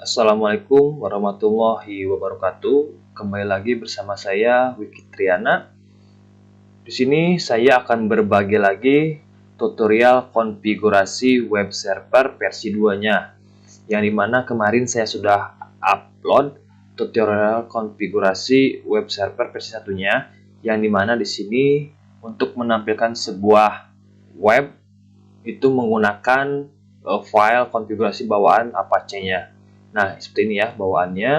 Assalamualaikum warahmatullahi wabarakatuh. Kembali lagi bersama saya Wiki Triana. Di sini saya akan berbagi lagi tutorial konfigurasi web server versi 2-nya. Yang dimana kemarin saya sudah upload tutorial konfigurasi web server versi 1-nya, yang dimana di sini untuk menampilkan sebuah web itu menggunakan file konfigurasi bawaan Apache-nya. Nah, seperti ini ya bawaannya.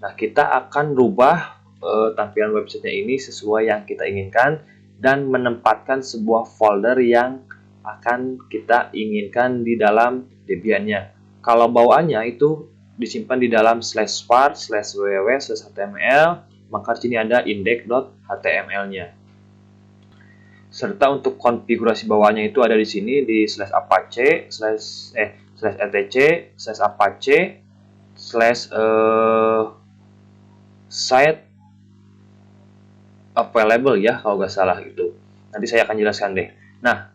Nah, kita akan rubah tampilan websitenya ini sesuai yang kita inginkan dan menempatkan sebuah folder yang akan kita inginkan di dalam Debian-nya. Kalau bawaannya itu disimpan di dalam /var/www/html, maka di sini ada index.html-nya. Serta untuk konfigurasi bawaannya itu ada di sini di /apache /etc/apache /site available ya kalau nggak salah itu. Nanti saya akan jelaskan deh. Nah,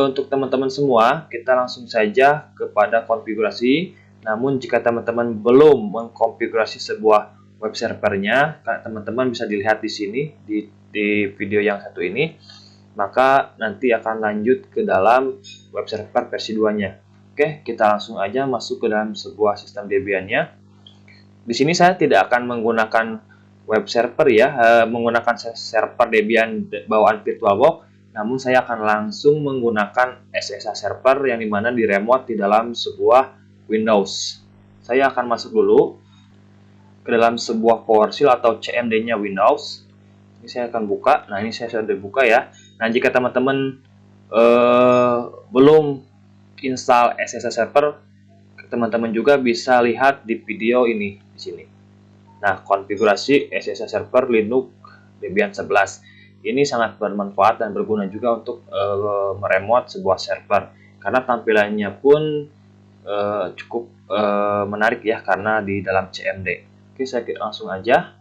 untuk teman-teman semua kita langsung saja kepada konfigurasi. Namun jika teman-teman belum mengkonfigurasi sebuah web servernya, teman-teman bisa dilihat di sini di video yang satu ini. Maka nanti akan lanjut ke dalam web server versi 2-nya. Oke, kita langsung aja masuk ke dalam sebuah sistem Debian-nya. Di sini saya tidak akan menggunakan web server ya, menggunakan server Debian bawaan VirtualBox, namun saya akan langsung menggunakan SSH server yang dimana di remote di dalam sebuah Windows. Saya akan masuk dulu ke dalam sebuah PowerShell atau CMD-nya Windows. Ini saya akan buka. Nah, ini saya sudah buka ya. Nah, jika teman-teman belum install SSH server, teman-teman juga bisa lihat di video ini di sini. Nah, konfigurasi SSH server Linux Debian 11 ini sangat bermanfaat dan berguna juga untuk meremote sebuah server karena tampilannya pun cukup menarik ya karena di dalam CMD. Oke, saya langsung aja.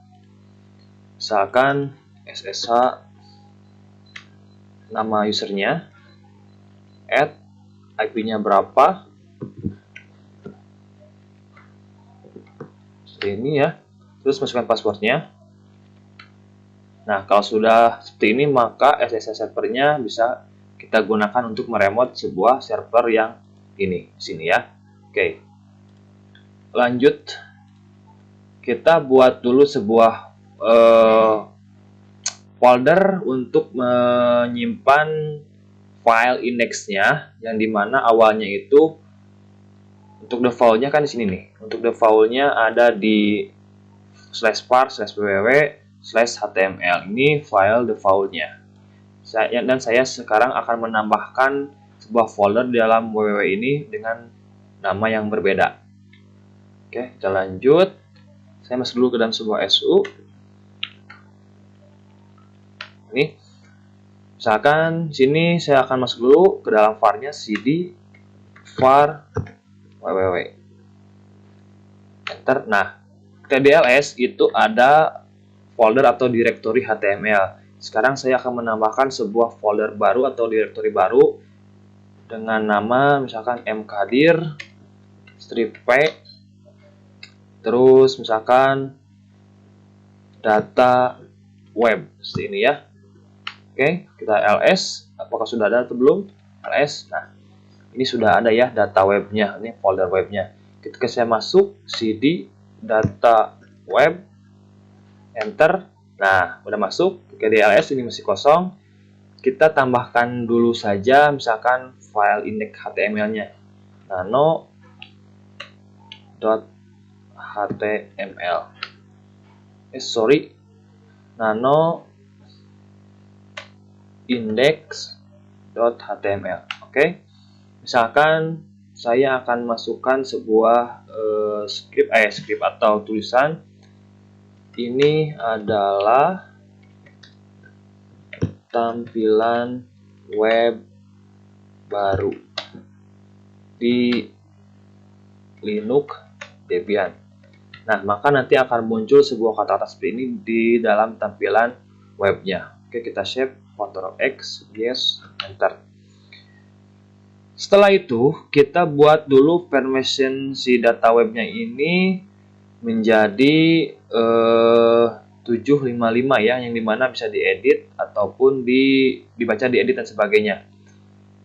Misalkan SSH nama usernya, add IP-nya berapa, seperti ini ya. Terus masukkan passwordnya. Nah, kalau sudah seperti ini, maka SSH servernya bisa kita gunakan untuk meremote sebuah server yang ini, sini ya. Oke, lanjut. Kita buat dulu sebuah folder untuk menyimpan file indexnya, yang dimana awalnya itu untuk defaultnya kan di sini nih. Untuk defaultnya ada di /var/www/html. Ini file defaultnya. Dan saya sekarang akan menambahkan sebuah folder di dalam www ini dengan nama yang berbeda. Oke, kita lanjut. Saya masuk dulu ke dalam sebuah SU. Ini, misalkan sini saya akan masuk dulu ke dalam var-nya cd var www. Enter. Nah, TDLS itu ada folder atau directory HTML. Sekarang saya akan menambahkan sebuah folder baru atau directory baru dengan nama misalkan mkdir strip p, terus misalkan data web seperti ini ya. Oke, kita ls, apakah sudah ada atau belum? ls. Nah, ini sudah ada ya data webnya, ini folder webnya. Ketika saya masuk cd data web, enter. Nah, udah masuk. Oke, di ls ini masih kosong. Kita tambahkan dulu saja misalkan file index HTML-nya. nano.html. Nano index.html. Oke. Misalkan saya akan masukkan sebuah script atau tulisan. Ini adalah tampilan web baru di Linux Debian. Nah, maka nanti akan muncul sebuah kata-kata seperti ini di dalam tampilan webnya. Oke, kita save, Ctrl X, yes, enter. Setelah itu, kita buat dulu permission si data webnya ini menjadi 755 ya, yang dimana bisa diedit ataupun dibaca, diedit dan sebagainya.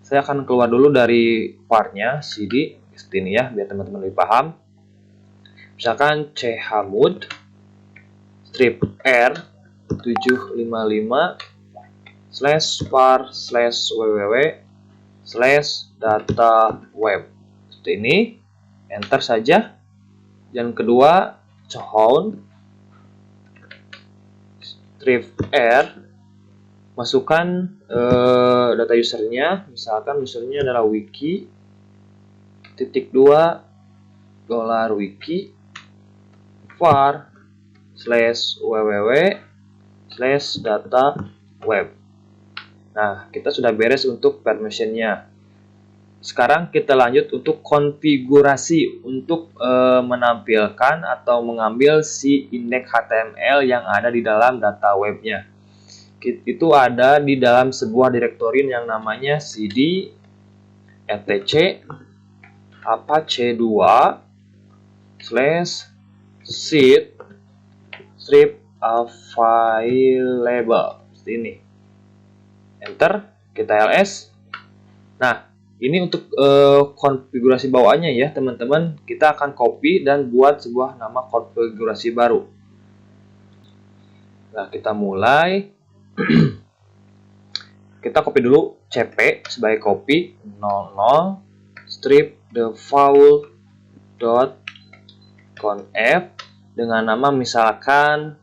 Saya akan keluar dulu dari var-nya cd seperti ini ya, biar teman-teman lebih paham. Misalkan chmod strip r 755 /var/www/data web. Seperti ini, enter saja. Yang kedua, chown strip r, masukkan data usernya, misalkan usernya adalah wiki $2 $wiki var/www/data web. Nah, kita sudah beres untuk permissionnya. Sekarang kita lanjut untuk konfigurasi untuk menampilkan atau mengambil si indeks HTML yang ada di dalam data webnya. Itu ada di dalam sebuah direktori yang namanya cd etc apache2 /seed strip available. Seperti ini. Enter, kita ls. Nah, ini untuk konfigurasi bawaannya ya teman-teman. Kita akan copy dan buat sebuah nama konfigurasi baru. Nah, kita mulai. Kita copy dulu cp sebagai copy 00 strip default.conf dengan nama misalkan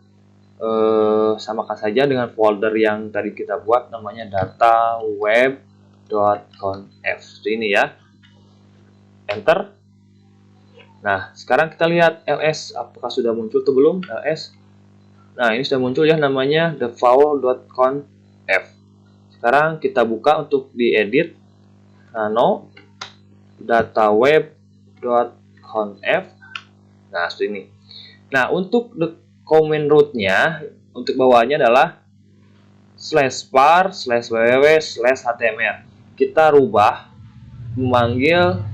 samakan saja dengan folder yang tadi kita buat, namanya data web.conf. Ini ya, enter. Nah, sekarang kita lihat ls apakah sudah muncul atau belum. ls, nah ini sudah muncul ya, namanya default.conf. Sekarang kita buka untuk diedit, nano data web.conf. Nah, seperti ini. Nah, untuk comment root-nya, untuk bawaannya adalah /var/www/html. Kita rubah memanggil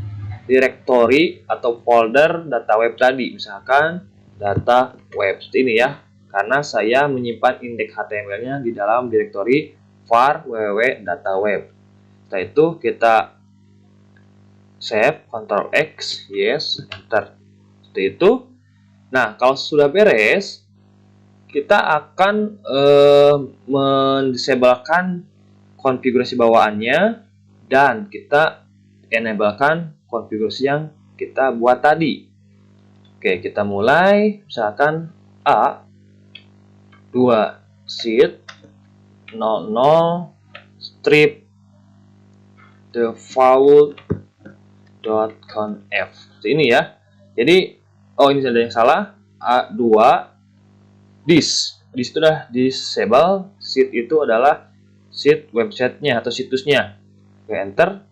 direktori atau folder data web tadi, misalkan data web. Seperti ini ya, karena saya menyimpan indeks HTML-nya di dalam direktori var www data web. Setelah itu kita save, Ctrl X, yes, enter. Seperti itu. Nah, kalau sudah beres, kita akan mendisablekan konfigurasi bawaannya dan kita enablekan konfigurasi yang kita buat tadi. Oke, kita mulai. Misalkan A 2 seed 00 strip default.conf. Ini ya. Jadi ini ada yang salah. A2 this itu sudah disable. Seed itu adalah seed websitenya atau situsnya. Oke, enter.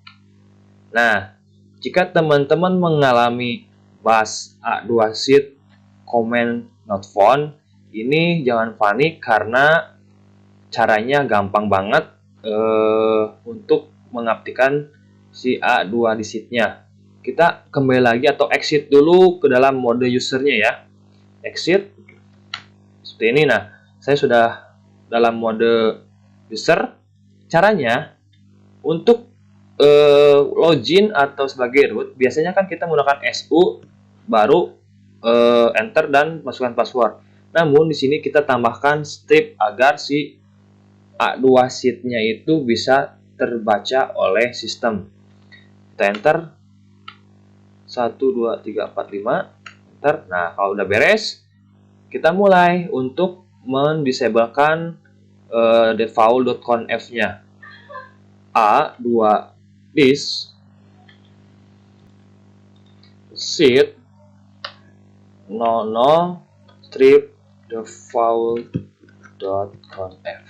Nah, jika teman-teman mengalami bus A2 seed comment not found, ini jangan panik karena caranya gampang banget untuk mengaktifkan si A2 di seed-nya. Kita kembali lagi atau exit dulu ke dalam mode usernya ya. Exit seperti ini. Nah, saya sudah dalam mode user. Caranya untuk login atau sebagai root, biasanya kan kita menggunakan su baru enter dan masukkan password. Namun di sini kita tambahkan strip agar si A2 sheet-nya itu bisa terbaca oleh sistem. Kita enter 1 2 3 4 5, enter. Nah, kalau udah beres, kita mulai untuk mendisablekan default.conf-nya. A2 this sheet 00 strip default.conf.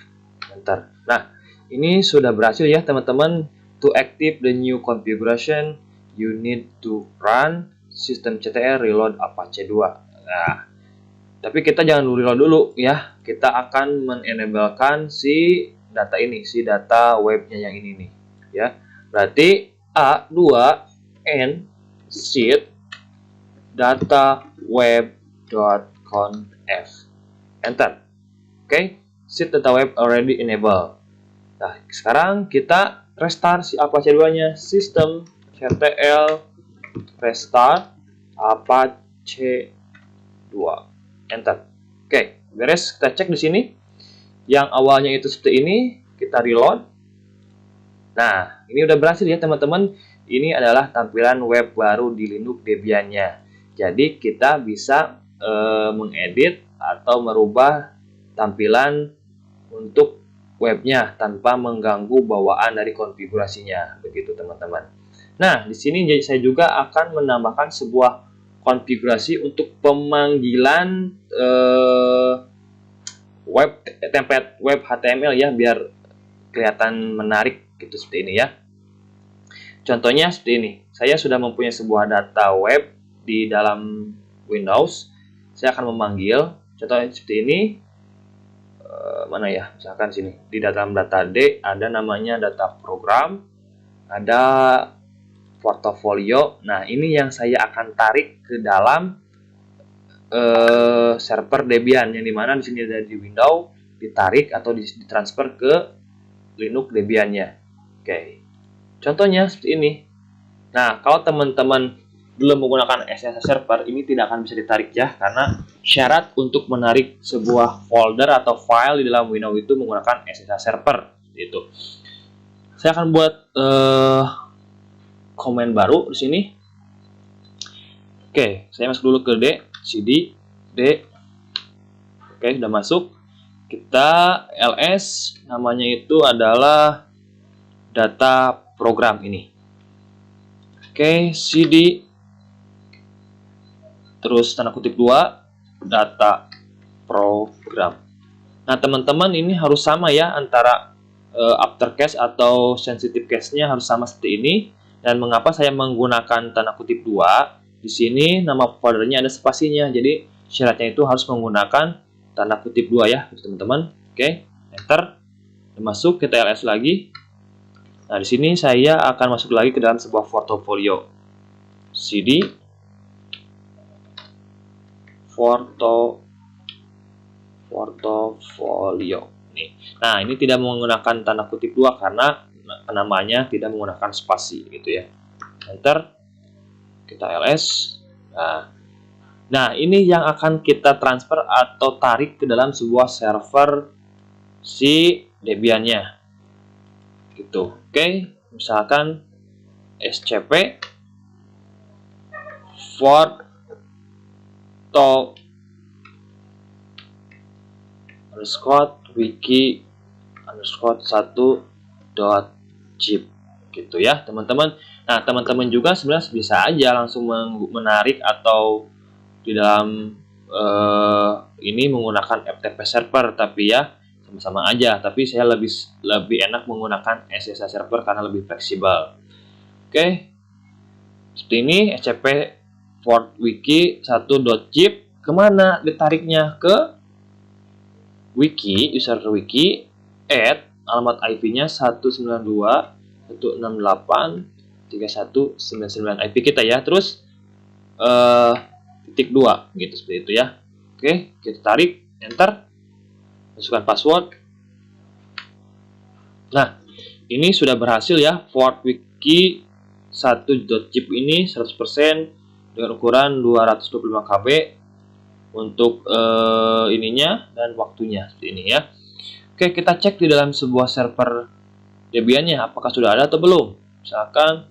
Enter. Nah, ini sudah berhasil ya teman-teman. To active the new configuration, you need to run systemctl reload apache 2. Nah, tapi kita jangan reload dulu ya. Kita akan menenablekan si data ini, si data webnya yang ini nih ya. Berarti A2N seed data web.conf. Enter. Oke, seed data web already enabled. Nah, sekarang kita restart si Apache 2-nya. System ctl restart Apache 2. Enter. Oke, beres. Kita cek di sini. Yang awalnya itu seperti ini, kita reload. Nah, ini udah berhasil ya teman-teman. Ini adalah tampilan web baru di Linux Debian-nya. Jadi kita bisa mengedit atau merubah tampilan untuk webnya tanpa mengganggu bawaan dari konfigurasinya. Begitu teman-teman. Nah, di sini saya juga akan menambahkan sebuah konfigurasi untuk pemanggilan template web HTML ya, biar kelihatan menarik gitu seperti ini ya. Contohnya seperti ini. Saya sudah mempunyai sebuah data web di dalam Windows. Saya akan memanggil, contohnya seperti ini. Mana ya? Misalkan sini. Di dalam data D ada namanya data program, ada portofolio. Nah, ini yang saya akan tarik ke dalam server Debian, yang dimana di sini ada di Windows, ditarik atau ditransfer ke Linux Debian-nya. Oke. Contohnya seperti ini. Nah, kalau teman-teman belum menggunakan SSH server, ini tidak akan bisa ditarik ya, karena syarat untuk menarik sebuah folder atau file di dalam Windows itu menggunakan SSH server. Itu. Saya akan buat komen baru di sini. Oke, saya masuk dulu ke D, cd, D. Oke, sudah masuk. Kita ls, namanya itu adalah data program ini. Oke, cd, terus tanda kutip 2, data program. Nah, teman-teman, ini harus sama ya, antara after cache atau sensitive cache-nya harus sama seperti ini. Dan mengapa saya menggunakan tanda kutip 2? Di sini nama foldernya ada spasinya, jadi syaratnya itu harus menggunakan tanda kutip 2 ya, teman-teman. Oke, enter. Masuk, kita ls lagi. Nah, di sini saya akan masuk lagi ke dalam sebuah portofolio. cd portofolio. Nih. Nah, ini tidak menggunakan tanda kutip 2 karena namanya tidak menggunakan spasi gitu ya. Enter. Kita ls. Nah, ini yang akan kita transfer atau tarik ke dalam sebuah server si Debian-nya. Gitu. Oke, misalkan scp porto underscore wiki underscore 1.zip gitu ya teman-teman. Nah, teman-teman juga sebenarnya bisa aja langsung menarik atau di dalam ini menggunakan FTP server, tapi ya sama-sama aja, tapi saya lebih enak menggunakan SSH server karena lebih fleksibel. Oke, seperti ini scp port wiki 1.zip. Kemana ditariknya? Ke wiki, user wiki, add alamat IP-nya 192.168.3199 IP kita ya. Terus titik 2 gitu, seperti itu ya. Oke, kita tarik, enter, masukkan password. Nah, ini sudah berhasil ya. Port wiki 1.zip ini 100% dengan ukuran 225 KB untuk ininya dan waktunya seperti ini ya. Oke, kita cek di dalam sebuah server Debian-nya apakah sudah ada atau belum. Misalkan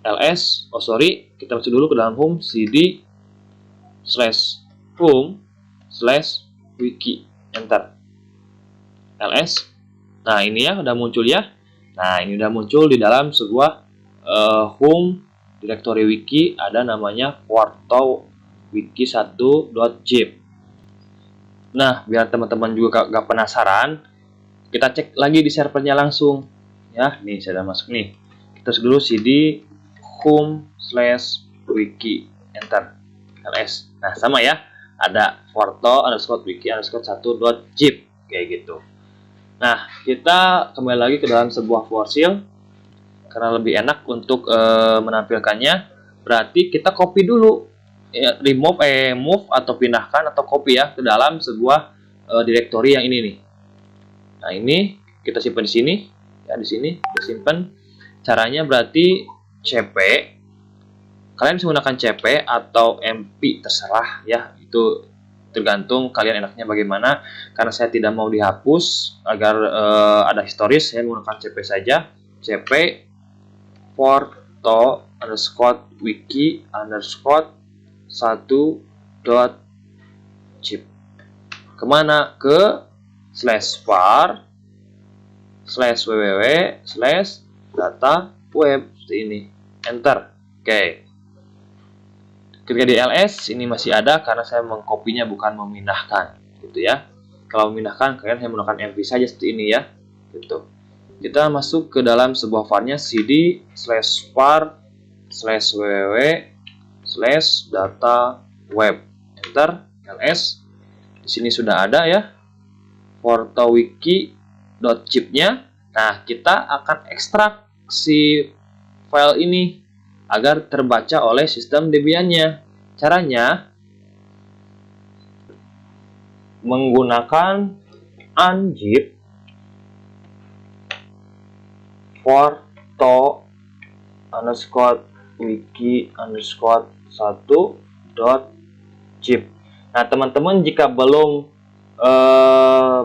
ls, kita masuk dulu ke dalam home, cd /home/wiki, enter, ls. Nah, ini ya udah muncul ya. Nah, ini udah muncul di dalam sebuah home directory wiki, ada namanya porto wiki 1.zip. Nah, biar teman-teman juga gak penasaran, kita cek lagi di servernya langsung ya. Nih, saya udah masuk nih. Kita dulu cd home/wiki, enter, ls. Nah, sama ya, ada porto underscore wiki underscore 1.zip kayak gitu. Nah, kita kembali lagi ke dalam sebuah PowerShell. karena lebih enak untuk menampilkannya. Berarti kita copy dulu, ya, move atau pindahkan atau copy ya ke dalam sebuah directory yang ini nih. Nah, ini kita simpan di sini, ya, di sini kita simpan. Caranya berarti cp, kalian bisa menggunakan cp atau mp, terserah ya, itu tergantung kalian enaknya bagaimana. Karena saya tidak mau dihapus agar ada historis, saya menggunakan cp saja. Cp porto underscore wiki underscore 1.zip. Kemana? Ke /var /www/data web, seperti ini. Enter. Oke. Ketika di ls ini masih ada karena saya mengkopinya bukan memindahkan, gitu ya. Kalau memindahkan kalian hanya menggunakan mv saja seperti ini ya, gitu. Kita masuk ke dalam sebuah filenya cd /var /www/data web. Enter. ls. Di sini sudah ada ya portowiki.zip-nya. Nah, kita akan ekstrak si file ini agar terbaca oleh sistem Debian-nya. Caranya menggunakan unzip porto underscore wiki underscore 1.zip. Nah, teman-teman jika belum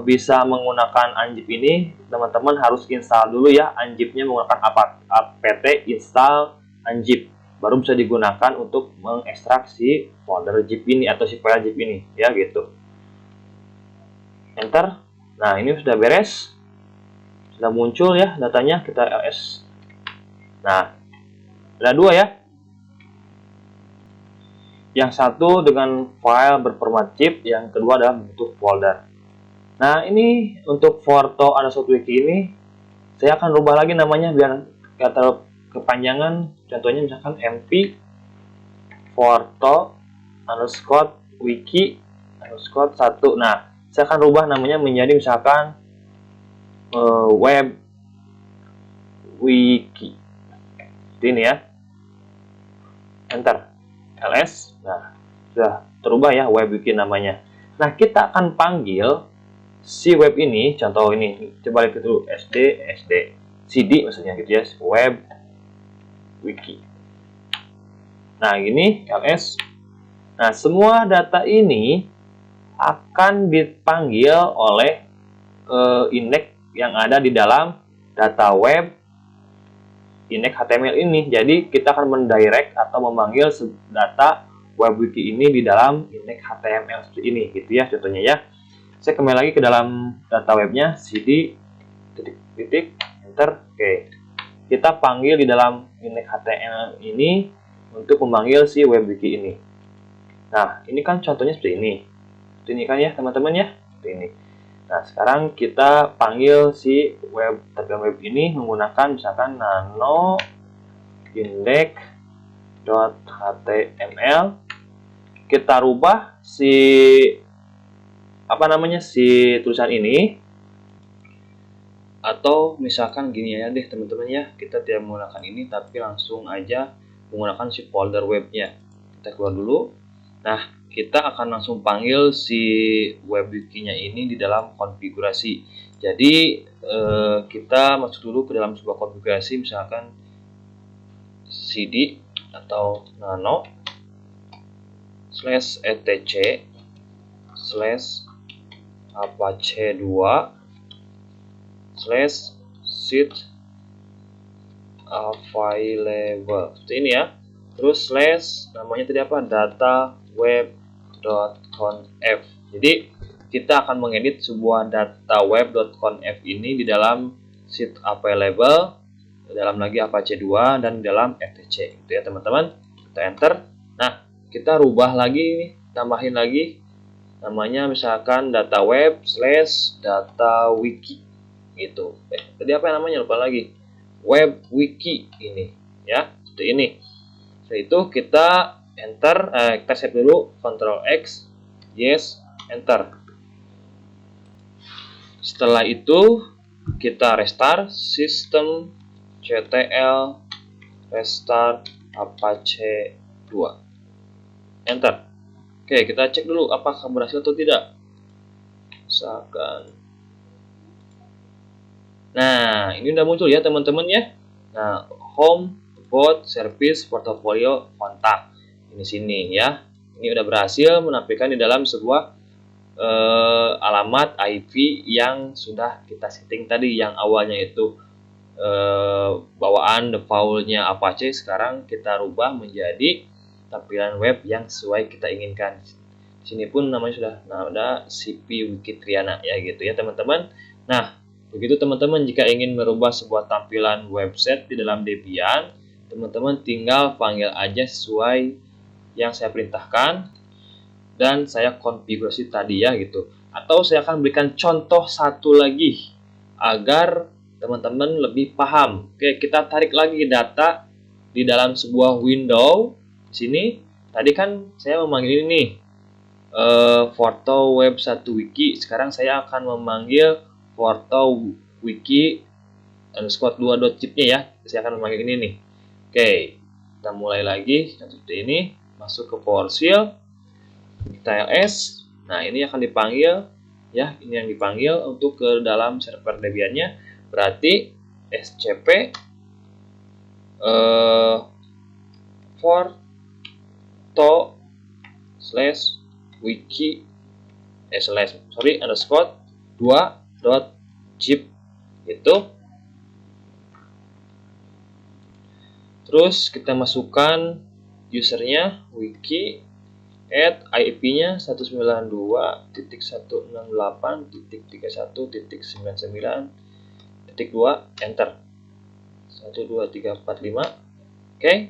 bisa menggunakan unzip ini, teman-teman harus install dulu ya unzip-nya menggunakan apt install unzip, baru bisa digunakan untuk mengekstrak si folder zip ini atau si file zip ini ya, gitu. Enter. Nah, ini sudah beres, sudah muncul ya datanya. Kita ls. Nah, ada dua ya, yang satu dengan file berformat zip, yang kedua adalah bentuk folder. Nah, ini untuk porto underscore wiki ini saya akan rubah lagi namanya biar nggak terlalu kepanjangan. Contohnya misalkan mp porto underscore wiki underscore 1. Nah, saya akan rubah namanya menjadi misalkan web wiki. Ini ya. Enter. ls. Nah, sudah terubah ya web wiki namanya. Nah, kita akan panggil si web ini, contoh ini, coba lihat dulu sd cd maksudnya gitu ya, web wiki. Nah, ini ls. Nah, semua data ini akan dipanggil oleh index yang ada di dalam data web index HTML ini. Jadi kita akan mendirect atau memanggil data web wiki ini di dalam index HTML seperti ini, gitu ya contohnya ya. Saya kembali lagi ke dalam data webnya, cd titik enter. Oke, kita panggil di dalam index HTML ini untuk memanggil si web wiki ini. Nah, ini kan contohnya seperti ini. Seperti ini kan ya teman-teman ya, seperti ini. Nah, sekarang kita panggil si terminal web ini menggunakan misalkan nano index.html. Kita rubah si si tulisan ini, atau misalkan gini ya deh teman-teman ya, kita tidak menggunakan ini tapi langsung aja menggunakan si folder webnya. Kita keluar dulu. Nah, kita akan langsung panggil si web wiki-nya ini di dalam konfigurasi. Jadi kita masuk dulu ke dalam sebuah konfigurasi, misalkan cd atau nano /etc /apache2 /sheet available, seperti ini ya. Terus namanya tadi apa, data web.conf. Jadi kita akan mengedit sebuah data web.conf ini di dalam sheet available, di dalam lagi apache 2 dan di dalam etc, gitu ya teman-teman. Kita enter. Nah, kita rubah lagi nih, tambahin lagi namanya misalkan data web /data wiki gitu. Tadi apa namanya, lupa lagi. Web wiki ini ya, seperti ini. Setelah itu kita enter, kita save dulu, Ctrl X, yes, enter. Setelah itu kita restart sistem, ctl restart Apache 2. Enter. Oke, kita cek dulu apakah berhasil atau tidak. Misalkan. Nah, ini udah muncul ya teman-teman ya. Nah, home, about, service, portfolio, kontak. Ini sini ya. Ini udah berhasil menampilkan di dalam sebuah alamat IP yang sudah kita setting tadi, yang awalnya itu bawaan defaultnya Apache, sekarang kita rubah menjadi tampilan web yang sesuai kita inginkan. Di sini pun namanya sudah ada CP Wikitriana ya gitu ya teman-teman. Nah, begitu teman-teman jika ingin merubah sebuah tampilan website di dalam Debian, teman-teman tinggal panggil aja sesuai yang saya perintahkan dan saya konfigurasi tadi ya gitu. Atau saya akan berikan contoh satu lagi agar teman-teman lebih paham. Oke, kita tarik lagi data di dalam sebuah window. Di sini tadi kan saya memanggil ini nih Forto Web 1 Wiki. Sekarang saya akan memanggil Forto Wiki underscore 2.zip-nya ya. Saya akan memanggil ini nih. Oke, kita mulai lagi seperti ini. Masuk ke PowerShell, kita ls. Nah, ini akan dipanggil ya. Ini yang dipanggil untuk ke dalam server Debian-nya. Berarti scp forto slash wiki underscore 2.zip itu. Terus kita masukkan usernya wiki add IP-nya 192.168.31.99.2, enter. 1 2 3 4 5. Oke,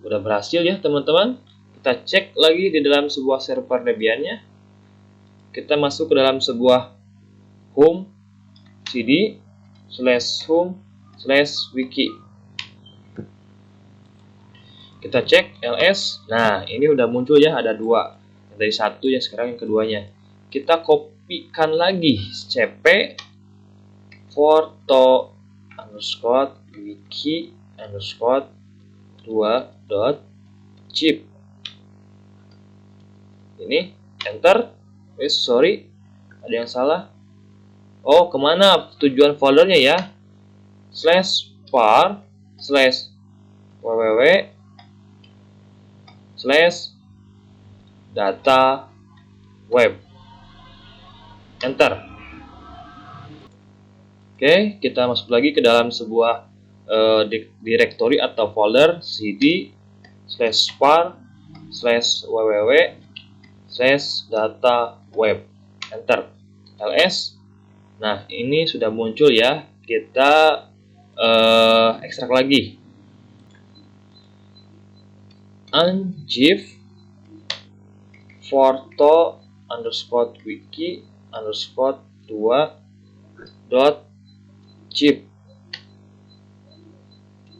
udah berhasil ya teman-teman. Kita cek lagi di dalam sebuah server Debian-nya. Kita masuk ke dalam sebuah home cd /home/wiki. Kita cek ls. Nah, ini udah muncul ya, ada dua. Yang dari satu, yang sekarang yang keduanya. Kita kopikan lagi cp forto underscore wiki underscore 2.zip. Ini enter. Sorry, ada yang salah. Oh, kemana tujuan foldernya ya? /var /www /data web, enter. Oke, kita masuk lagi ke dalam sebuah directory atau folder cd /var /www /data web, enter. ls. Nah, ini sudah muncul ya. Kita ekstrak lagi. Unzip forto underscore wiki underscore 2.zip.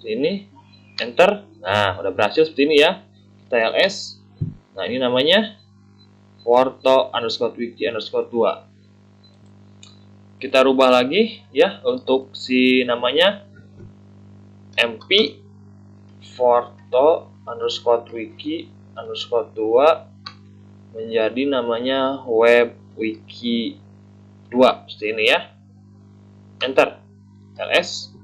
Ini enter. Nah, udah berhasil seperti ini ya. Kita ls. Nah, ini namanya forto underscore wiki underscore 2. Kita rubah lagi ya untuk si namanya mp forto underscore wiki underscore 2 menjadi namanya web wiki 2 seperti ini ya. Enter. ls.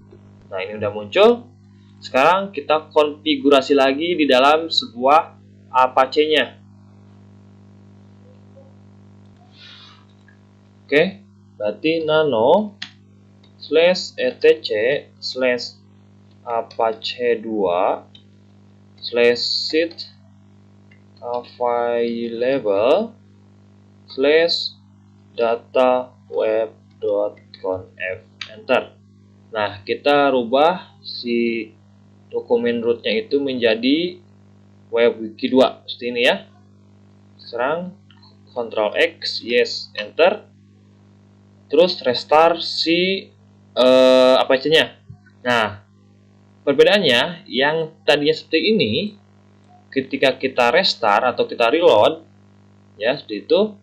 Nah, ini udah muncul. Sekarang kita konfigurasi lagi di dalam sebuah Apache-nya. Oke, berarti nano /etc /apache 2 /sit available /dataweb.conf, enter. Nah, kita rubah si dokumen rootnya itu menjadi web wiki 2 seperti ini ya. Sekarang Ctrl X, yes, enter. Terus restart si Apache-nya. Nah, perbedaannya yang tadinya seperti ini, ketika kita restart atau kita reload, ya seperti itu.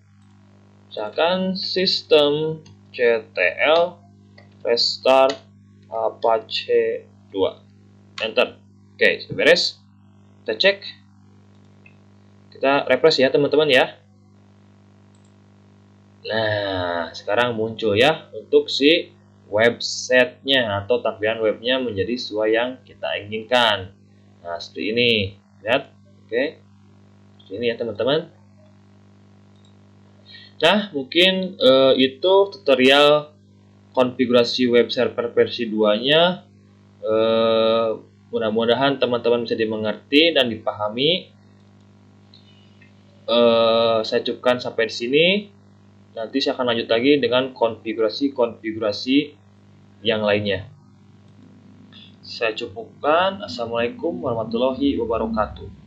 Misalkan sistem ctl restart Apache 2. Enter. Oke, sudah beres. Kita cek. Kita refresh ya teman-teman ya. Nah, sekarang muncul ya untuk si websitenya atau tampilan webnya menjadi sesuai yang kita inginkan. Nah, seperti ini. Lihat. Oke. Seperti ini ya teman-teman. Nah, mungkin itu tutorial konfigurasi web server versi 2-nya. Mudah-mudahan teman-teman bisa dimengerti dan dipahami. Saya cukupkan sampai di sini. Nanti saya akan lanjut lagi dengan konfigurasi yang lainnya. Saya cukupkan. Assalamualaikum warahmatullahi wabarakatuh.